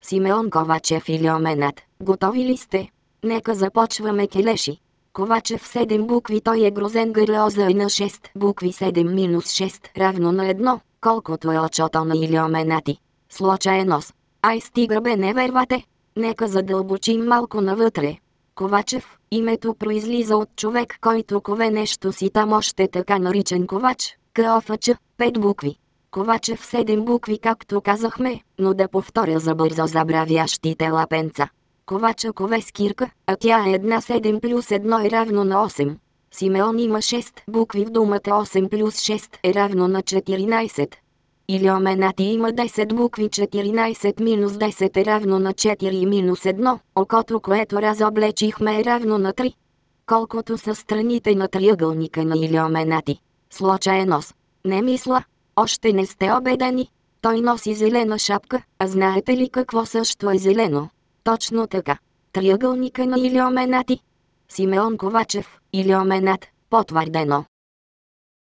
Симеон Ковачев или Оменат, готови ли сте? Нека започваме, келеши. Ковачев 7 букви, той е грозен гърлеоза и на 6 букви 7-6 равно на 1, колкото е очото на или Оменати. Случаен нос. Ай стига бе, не вервате. Нека задълбочим малко навътре. Ковачев, името произлиза от човек, който кове нещо си там, още така наричан ковач, КОФЧ, 5 букви. Ковачев 7 букви, както казахме, но да повторя за бързо забравящите лапенца. Ковача кове скирка, а тя е една 7 плюс 1 е равно на 8. Симеон има 6 букви в думата, 8 плюс 6 е равно на 14. Или Оменати има 10 букви, 14 минус 10 е равно на 4 минус 1, окото, което разоблечихме, е равно на 3. Колкото са страните на триъгълника на или Оменати. Случаен нос. Не мисля. Още не сте убедени. Той носи зелена шапка, а знаете ли какво също е зелено? Точно така. Триъгълника на или Оменати. Симеон Ковачев, или Оменат, потвърдено.